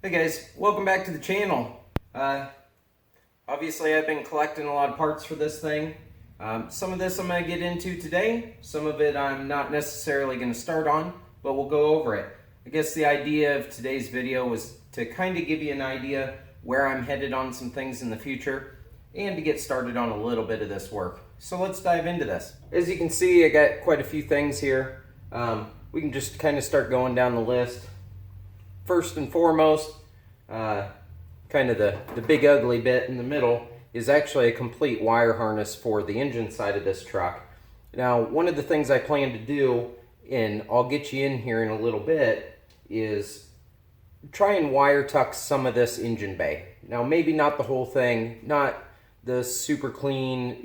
Hey guys, welcome back to the channel. Obviously I've been collecting a lot of parts for this thing. Some of this I'm going to get into today. Some of it I'm not necessarily going to start on, but we'll go over it. I guess the idea of today's video was to kind of give you an idea where I'm headed on some things in the future and to get started on a little bit of this work. So let's dive into this. As you can see, I got quite a few things here. We can just kind of start going down the list. First and foremost, kind of the big ugly bit in the middle is actually a complete wire harness for the engine side of this truck. Now, one of the things I plan to do, and I'll get you in here in a little bit, is try and wire tuck some of this engine bay. Now, maybe not the whole thing, not the super clean,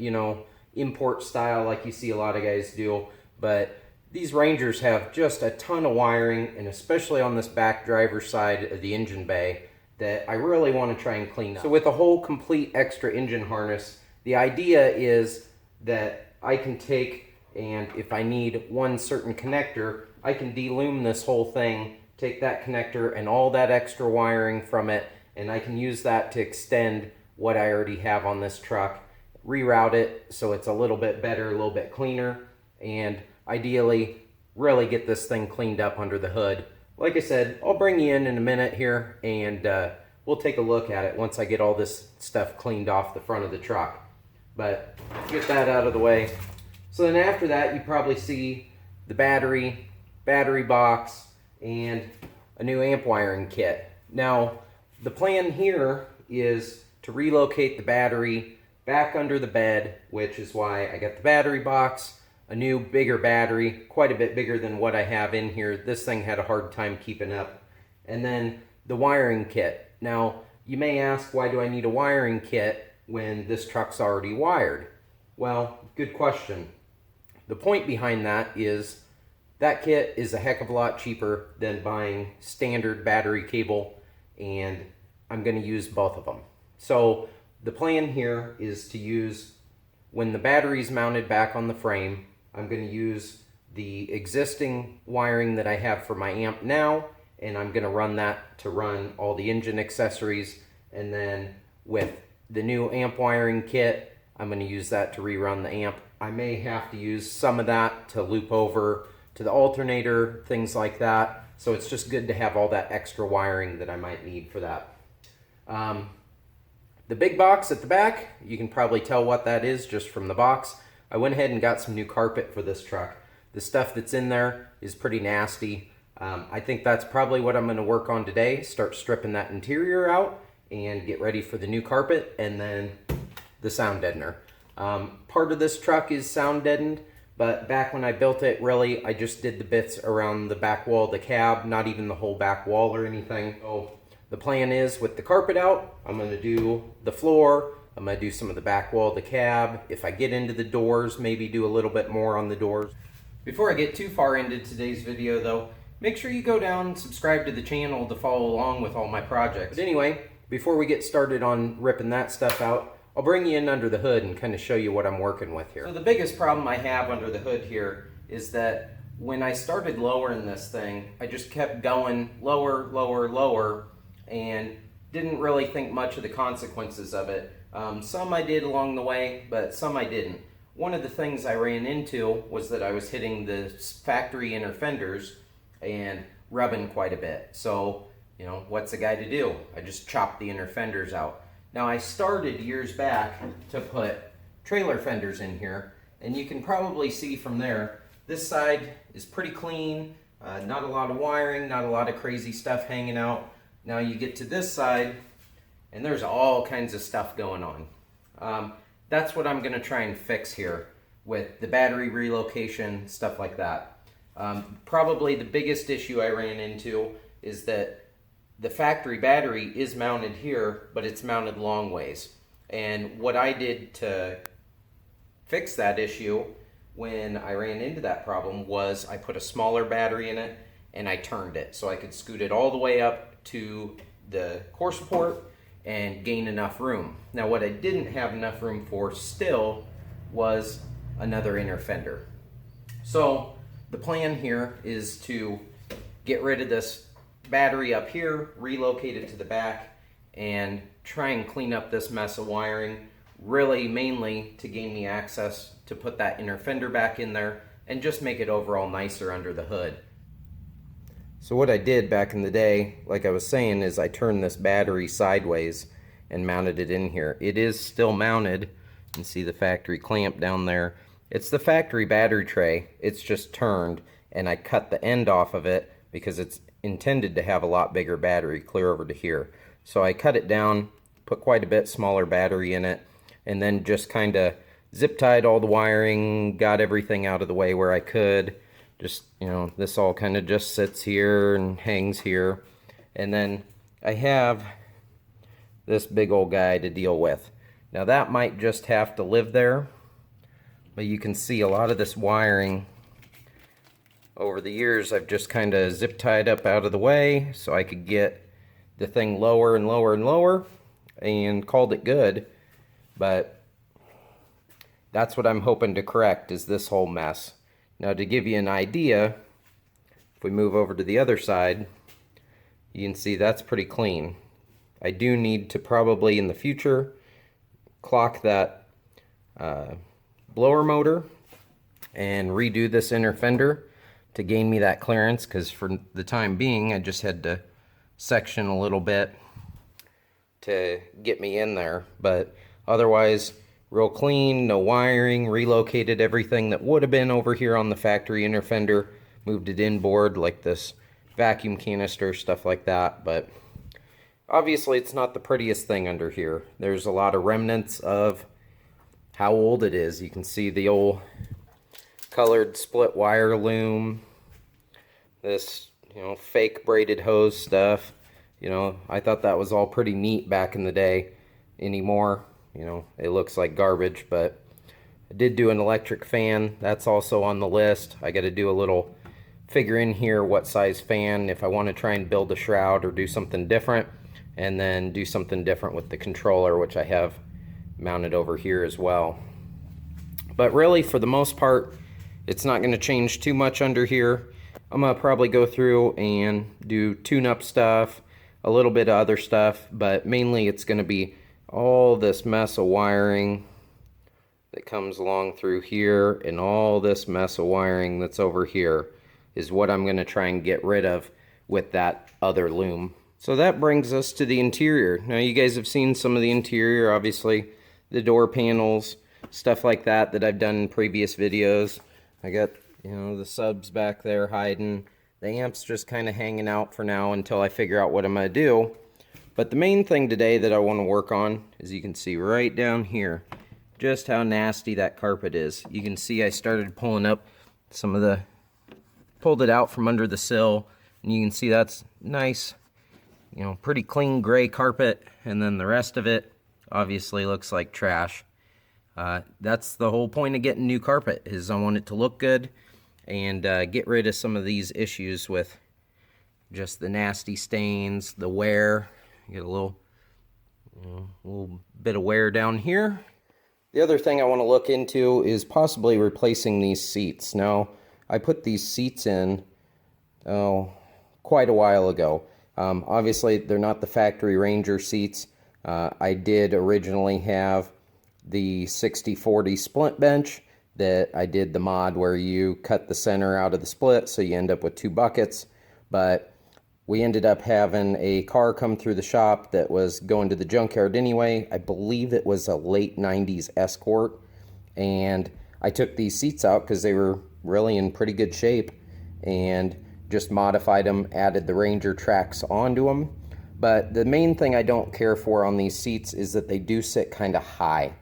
import style like you see a lot of guys do, but these Rangers have just a ton of wiring, and especially on this back driver's side of the engine bay, that I really want to try and clean up. So with a whole complete extra engine harness, the idea is that I can take, and if I need one certain connector, I can delume this whole thing, take that connector and all that extra wiring from it, and I can use that to extend what I already have on this truck, reroute it so it's a little bit better, a little bit cleaner, and ideally really get this thing cleaned up under the hood. Like I said, I'll bring you in a minute here and we'll take a look at it once I get all this stuff cleaned off the front of the truck. But get that out of the way. So then after that, you probably see the battery box, and a new amp wiring kit. Now, the plan here is to relocate the battery back under the bed, which is why I got the battery box, a new bigger battery, quite a bit bigger than what I have in here. This thing had a hard time keeping up. And then the wiring kit. Now, you may ask, why do I need a wiring kit when this truck's already wired? Well, good question. The point behind that is that kit is a heck of a lot cheaper than buying standard battery cable, and I'm going to use both of them. So the plan here is to use, when the battery's mounted back on the frame, I'm going to use the existing wiring that I have for my amp now, and I'm going to run that to run all the engine accessories. And then with the new amp wiring kit, I'm going to use that to rerun the amp. I may have to use some of that to loop over to the alternator, things like that. So it's just good to have all that extra wiring that I might need for that. The big box at the back, you can probably tell what that is just from the box. I went ahead and got some new carpet for this truck. The stuff that's in there is pretty nasty. I think that's probably what I'm going to work on today. Start stripping that interior out and get ready for the new carpet, and then the sound deadener. Part of this truck is sound deadened, but back when I built it, really, I just did the bits around the back wall of the cab, not even the whole back wall or anything. So the plan is, with the carpet out, I'm going to do the floor, I'm going to do some of the back wall of the cab. If I get into the doors, maybe do a little bit more on the doors. Before I get too far into today's video though, make sure you go down and subscribe to the channel to follow along with all my projects. But anyway, before we get started on ripping that stuff out, I'll bring you in under the hood and kind of show you what I'm working with here. So the biggest problem I have under the hood here is that when I started lowering this thing, I just kept going lower, lower, lower, and didn't really think much of the consequences of it. Some I did along the way, but some I didn't. One of the things I ran into was that I was hitting the factory inner fenders and rubbing quite a bit. So, what's a guy to do? I just chopped the inner fenders out. Now, I started years back to put trailer fenders in here, and you can probably see from there, this side is pretty clean, not a lot of wiring, not a lot of crazy stuff hanging out. Now you get to this side, and there's all kinds of stuff going on. That's what I'm going to try and fix here with the battery relocation, stuff like that. Probably the biggest issue I ran into is that the factory battery is mounted here, but it's mounted long ways. And what I did to fix that issue when I ran into that problem was I put a smaller battery in it and I turned it so I could scoot it all the way up to the core support and gain enough room. Now, what I didn't have enough room for still was another inner fender. So the plan here is to get rid of this battery up here, relocate it to the back, and try and clean up this mess of wiring, really mainly to gain me access to put that inner fender back in there and just make it overall nicer under the hood. So what I did back in the day, like I was saying, is I turned this battery sideways and mounted it in here. It is still mounted. You can see the factory clamp down there. It's the factory battery tray. It's just turned, and I cut the end off of it because it's intended to have a lot bigger battery clear over to here. So I cut it down, put quite a bit smaller battery in it, and then just kind of zip tied all the wiring, got everything out of the way where I could. Just, you know, this all kind of just sits here and hangs here. And then I have this big old guy to deal with. Now that might just have to live there, but you can see a lot of this wiring over the years I've just kind of zip tied up out of the way so I could get the thing lower and lower and lower and called it good. But that's what I'm hoping to correct, is this whole mess. Now to give you an idea, if we move over to the other side, you can see that's pretty clean. I do need to probably in the future clock that blower motor and redo this inner fender to gain me that clearance, because for the time being I just had to section a little bit to get me in there. But otherwise, real clean, no wiring, relocated everything that would have been over here on the factory inner fender, moved it inboard like this vacuum canister, stuff like that. But obviously it's not the prettiest thing under here. There's a lot of remnants of how old it is. You can see the old colored split wire loom, this, you know, fake braided hose stuff. You know, I thought that was all pretty neat back in the day. Anymore, you know, it looks like garbage. But I did do an electric fan. That's also on the list. I got to do a little figure in here what size fan if I want to try and build a shroud or do something different, and then do something different with the controller, which I have mounted over here as well. But really, for the most part, it's not going to change too much under here. I'm going to probably go through and do tune-up stuff, a little bit of other stuff, but mainly it's going to be all this mess of wiring that comes along through here, and all this mess of wiring that's over here is what I'm going to try and get rid of with that other loom. So that brings us to the interior. Now you guys have seen some of the interior, obviously the door panels, stuff like that that I've done in previous videos. I got, you know, the subs back there hiding. The amp's just kind of hanging out for now until I figure out what I'm going to do. But the main thing today that I want to work on is, you can see right down here just how nasty that carpet is. You can see I started pulling up some of the, pulled it out from under the sill, and you can see that's nice, you know, pretty clean gray carpet, and then the rest of it obviously looks like trash. That's the whole point of getting new carpet, is I want it to look good and get rid of some of these issues with just the nasty stains, the wear. You get a little, you know, little bit of wear down here. The other thing I want to look into is possibly replacing these seats. Now, I put these seats in quite a while ago. Obviously, they're not the factory Ranger seats. I did originally have the 60/40 splint bench that I did the mod where you cut the center out of the split, so you end up with two buckets. But we ended up having a car come through the shop that was going to the junkyard anyway. I believe it was a late 90s Escort. And I took these seats out because they were really in pretty good shape, and just modified them, added the Ranger tracks onto them. But the main thing I don't care for on these seats is that they do sit kind of high.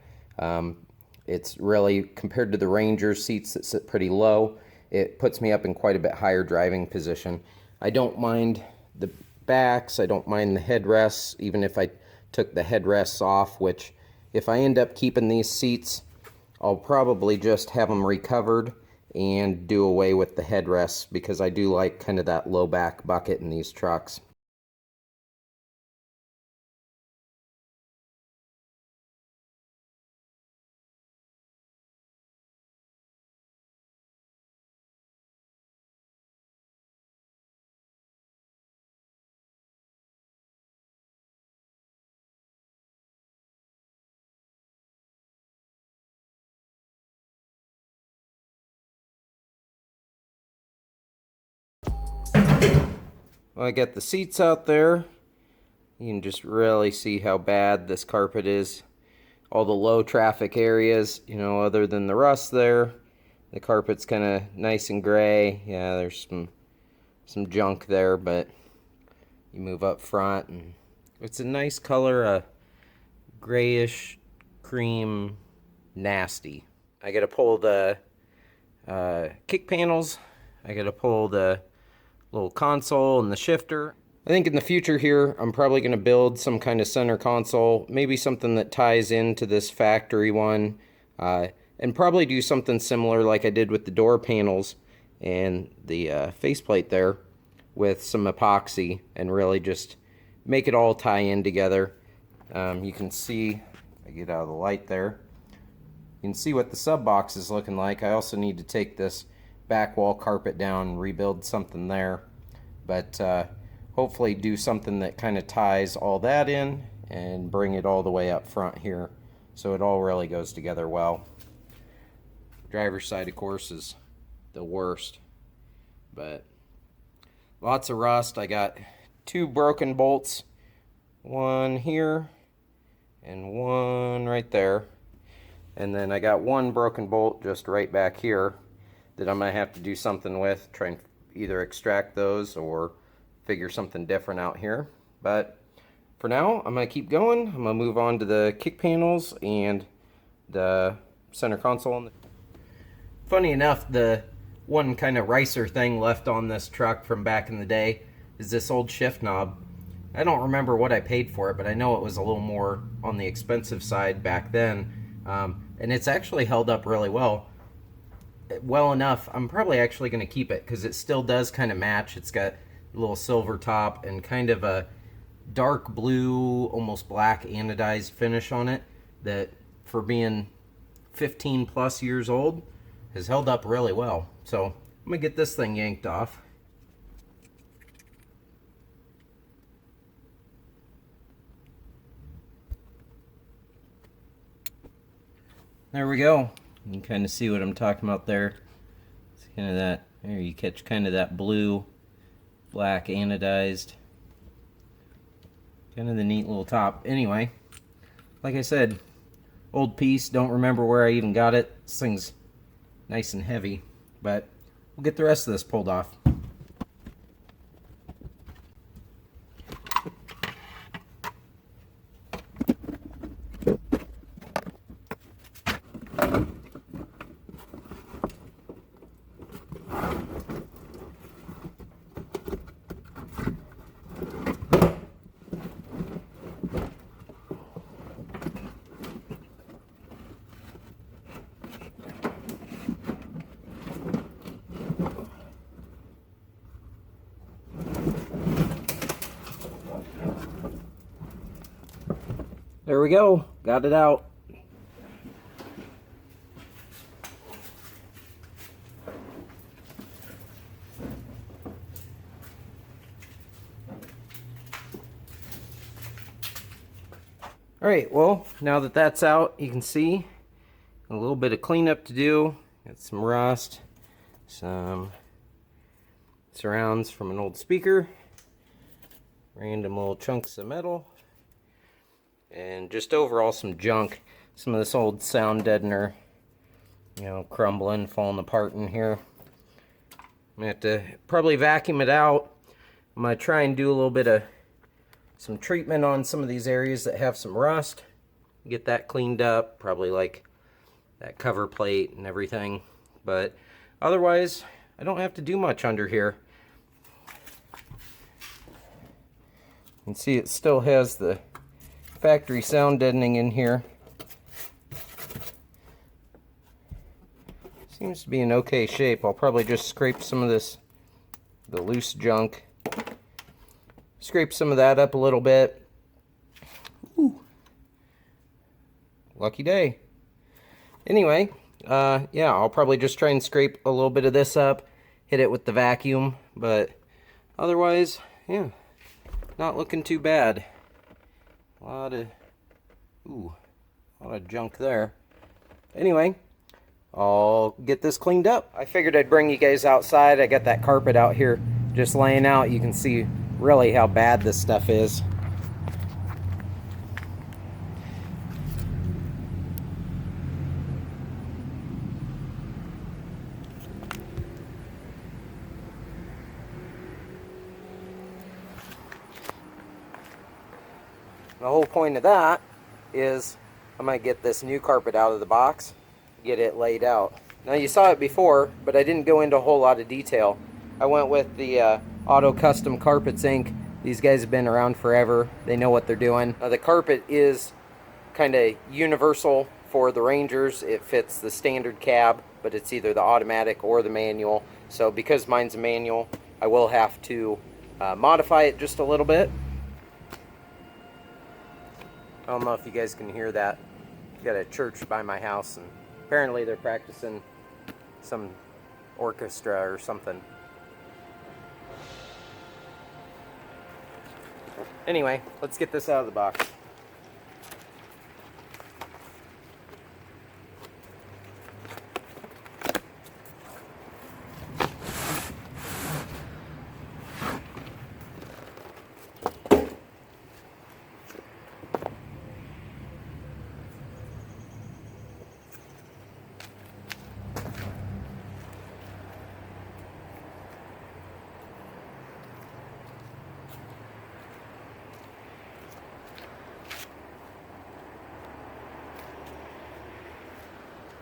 It's really, compared to the Ranger seats that sit pretty low, it puts me up in quite a bit higher driving position. I don't mind the backs, I don't mind the headrests, even if I took the headrests off, which if I end up keeping these seats, I'll probably just have them recovered and do away with the headrests, because I do like kind of that low back bucket in these trucks. Well, I got the seats out there. You can just really see how bad this carpet is. All the low traffic areas, you know, other than the rust there. The carpet's kind of nice and gray. Yeah, there's some junk there, but you move up front and it's a nice color, grayish cream nasty. I gotta pull the kick panels. I gotta pull the little console and the shifter. I think in the future here, I'm probably gonna build some kind of center console, maybe something that ties into this factory one, and probably do something similar like I did with the door panels and the faceplate there with some epoxy and really just make it all tie in together. You can see, if I get out of the light there, you can see what the sub box is looking like. I also need to take this back wall carpet down and rebuild something there, but hopefully do something that kind of ties all that in and bring it all the way up front here so it all really goes together well. Driver's side, of course, is the worst, but lots of rust. I got 2 broken bolts, one here and one right there, and then I got 1 broken bolt just right back here that I might have to do something with, try and either extract those or figure something different out here. But for now, I'm going to keep going. I'm going to move on to the kick panels and the center console. Funny enough, the one kind of ricer thing left on this truck from back in the day is this old shift knob. I don't remember what I paid for it, but I know it was a little more on the expensive side back then. And it's actually held up really well. Well enough, I'm probably actually going to keep it because it still does kind of match. It's got a little silver top and kind of a dark blue, almost black anodized finish on it that, for being 15 plus years old, has held up really well. So I'm going to get this thing yanked off. There we go. You can kind of see what I'm talking about there. It's kind of that, there you catch kind of that blue, black anodized. Kind of the neat little top. Anyway, like I said, old piece, don't remember where I even got it. This thing's nice and heavy, but we'll get the rest of this pulled off. There we go, got it out. Alright, well, now that that's out, you can see a little bit of cleanup to do. Got some rust, some surrounds from an old speaker, random little chunks of metal, and just overall some junk. Some of this old sound deadener, you know, crumbling, falling apart in here. I'm gonna have to probably vacuum it out. I'm gonna try and do a little bit of some treatment on some of these areas that have some rust. Get that cleaned up, probably like that cover plate and everything. But otherwise, I don't have to do much under here. You can see it still has the factory sound deadening in here. Seems to be in okay shape. I'll probably just scrape some of this, the loose junk. Scrape some of that up a little bit. Ooh. Lucky day. Anyway, yeah, I'll probably just try and scrape a little bit of this up, hit it with the vacuum, but otherwise, yeah, not looking too bad. A lot of junk there. Anyway, I'll get this cleaned up. I figured I'd bring you guys outside. I got that carpet out here just laying out. You can see really how bad this stuff is. The whole point of that is I'm going to get this new carpet out of the box, get it laid out. Now you saw it before, but I didn't go into a whole lot of detail. I went with the Auto Custom Carpets Inc. These guys have been around forever. They know what they're doing. The carpet is kind of universal for the Rangers. It fits the standard cab, but it's either the automatic or the manual. So because mine's a manual, I will have to modify it just a little bit. I don't know if you guys can hear that. Got a church by my house, and apparently they're practicing some orchestra or something. Anyway, let's get this out of the box.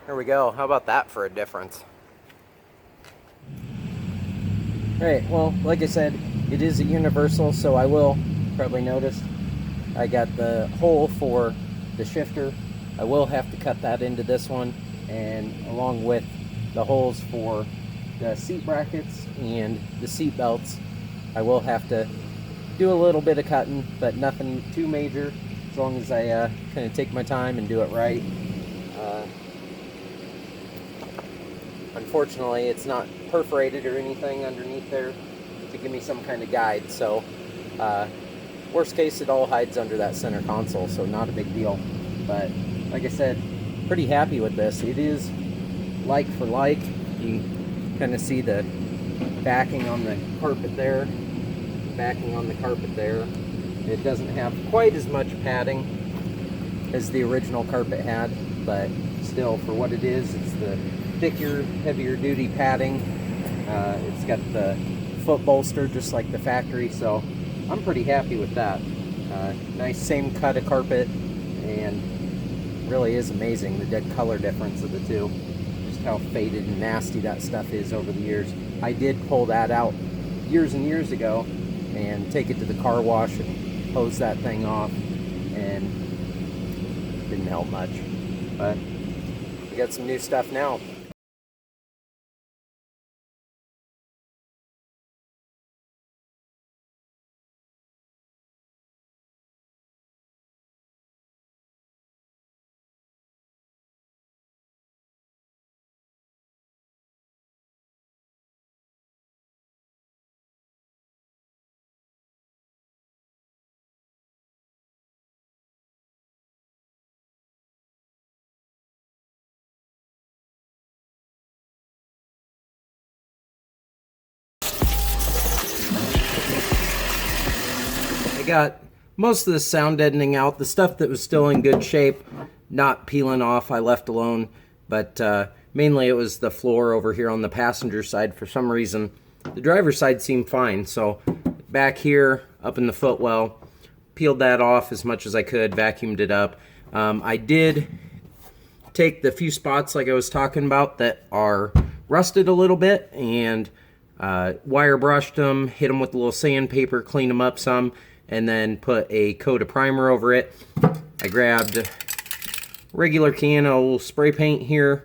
There we go. How about that for a difference? Alright, well, like I said, it is a universal, so I will probably notice I got the hole for the shifter. I will have to cut that into this one, and along with the holes for the seat brackets and the seat belts, I will have to do a little bit of cutting, but nothing too major, as long as I kind of take my time and do it right. Unfortunately, it's not perforated or anything underneath there to give me some kind of guide, so worst case, it all hides under that center console, so not a big deal. But like I said, pretty happy with this. It is like for like. You kind of see the backing on the carpet there, backing on the carpet there. It doesn't have quite as much padding as the original carpet had, but still, for what it is, it's the thicker, heavier duty padding. It's got the foot bolster just like the factory, so I'm pretty happy with that. Nice same cut of carpet, and really is amazing the dead color difference of the two. Just how faded and nasty that stuff is over the years. I did pull that out years and years ago and take it to the car wash and hose that thing off, and didn't help much. But we got some new stuff now. I got most of the sound deadening out. The stuff that was still in good shape, not peeling off, I left alone. But mainly it was the floor over here on the passenger side. For some reason, the driver's side seemed fine. So back here, up in the footwell, peeled that off as much as I could, vacuumed it up. I did take the few spots like I was talking about that are rusted a little bit and wire brushed them, hit them with a little sandpaper, clean them up some, and then put a coat of primer over it. I grabbed a regular can of little spray paint here.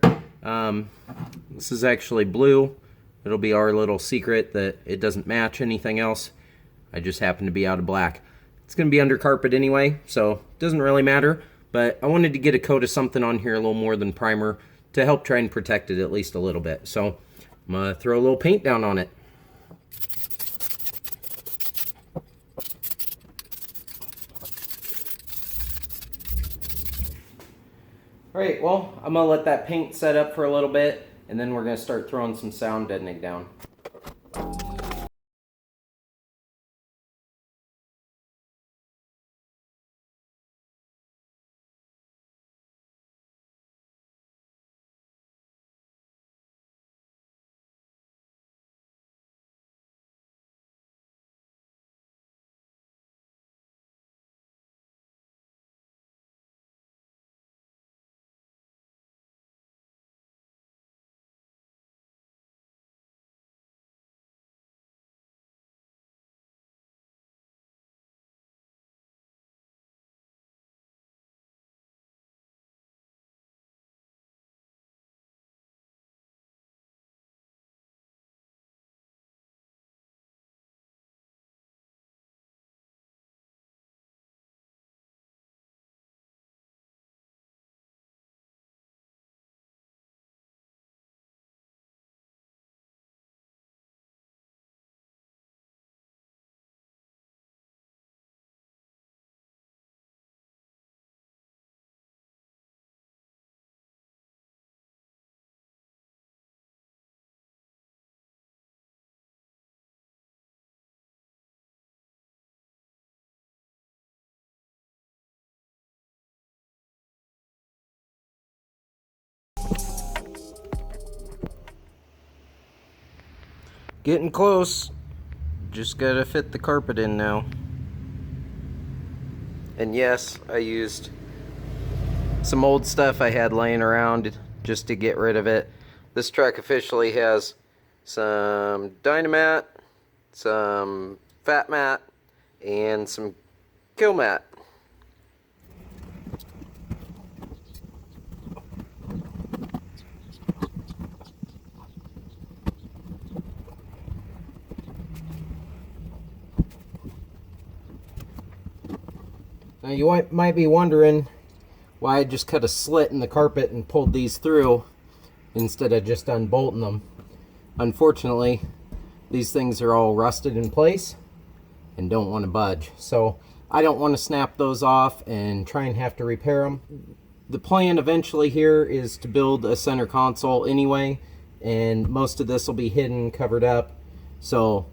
This is actually blue. It'll be our little secret that it doesn't match anything else. I just happen to be out of black. It's going to be under carpet anyway, so it doesn't really matter. But I wanted to get a coat of something on here a little more than primer to help try and protect it at least a little bit. So I'm going to throw a little paint down on it. Alright, well, I'm going to let that paint set up for a little bit, and then we're going to start throwing some sound deadening down. Getting close. Just gotta fit the carpet in now. And yes, I used some old stuff I had laying around just to get rid of it. This truck officially has some Deadener, some fat mat, and some Killmat. Now you might be wondering why I just cut a slit in the carpet and pulled these through instead of just unbolting them. Unfortunately, these things are all rusted in place and don't want to budge. So I don't want to snap those off and try and have to repair them. The plan eventually here is to build a center console anyway, and most of this will be hidden, covered up. So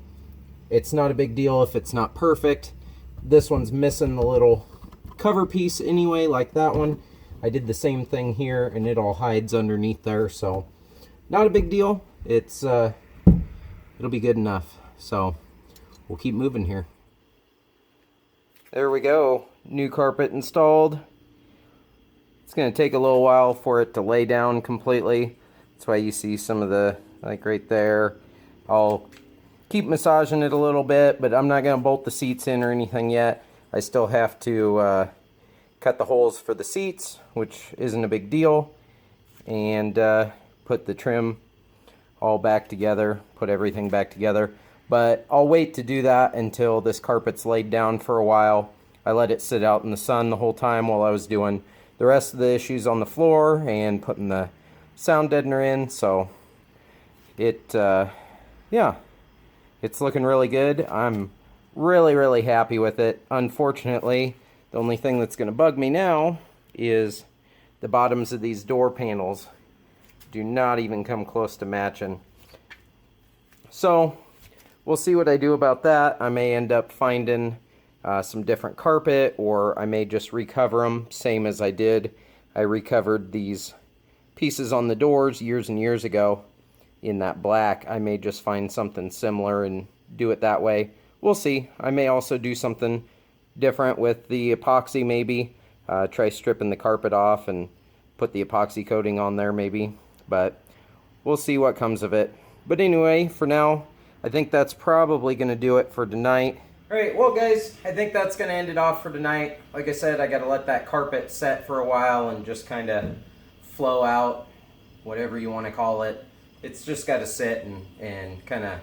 it's not a big deal if it's not perfect. This one's missing the little cover piece anyway, like that one. I did the same thing here and it all hides underneath there, so not a big deal. It's it'll be good enough. So we'll keep moving here. There we go. New carpet installed. It's going to take a little while for it to lay down completely. That's why you see some of the, like right there. I'll keep massaging it a little bit, but I'm not going to bolt the seats in or anything yet. I still have to cut the holes for the seats, which isn't a big deal, and put the trim all back together, put everything back together. But I'll wait to do that until this carpet's laid down for a while. I let it sit out in the sun the whole time while I was doing the rest of the issues on the floor and putting the sound deadener in. So yeah, it's looking really good. I'm really happy with it. Unfortunately, the only thing that's going to bug me now is the bottoms of these door panels do not even come close to matching. So we'll see what I do about that. I may end up finding some different carpet, or I may just recover them, same as I did. I recovered these pieces on the doors years and years ago in that black. I may just find something similar and do it that way. We'll see. I may also do something different with the epoxy, maybe. Try stripping the carpet off and put the epoxy coating on there maybe. But we'll see what comes of it. But anyway, for now, I think that's probably going to do it for tonight. Alright, well guys, I think that's going to end it off for tonight. Like I said, I got to let that carpet set for a while and just kind of flow out, whatever you want to call it. It's just got to sit and kind of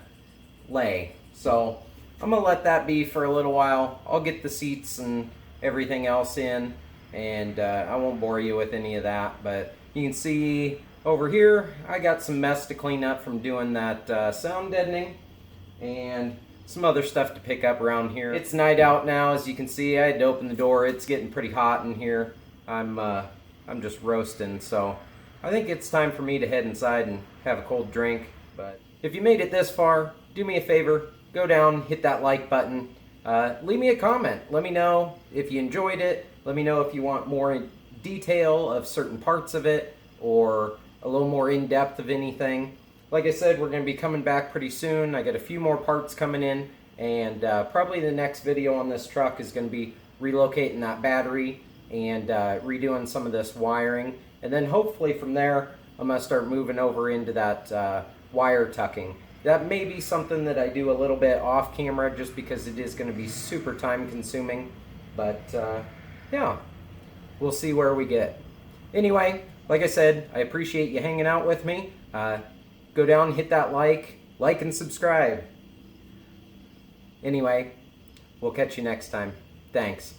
lay. So I'm going to let that be for a little while. I'll get the seats and everything else in, and I won't bore you with any of that. But you can see over here, I got some mess to clean up from doing that sound deadening and some other stuff to pick up around here. It's night out now, as you can see. I had to open the door. It's getting pretty hot in here. I'm just roasting, so I think it's time for me to head inside and have a cold drink. But if you made it this far, do me a favor. Go down, hit that like button, leave me a comment. Let me know if you enjoyed it. Let me know if you want more detail of certain parts of it, or a little more in-depth of anything. Like I said, we're going to be coming back pretty soon. I got a few more parts coming in, and probably the next video on this truck is going to be relocating that battery and redoing some of this wiring. And then hopefully from there, I'm going to start moving over into that wire tucking. That may be something that I do a little bit off camera, just because it is going to be super time consuming. But yeah, we'll see where we get. Anyway, like I said, I appreciate you hanging out with me. Go down, hit that like and subscribe. Anyway, we'll catch you next time. Thanks.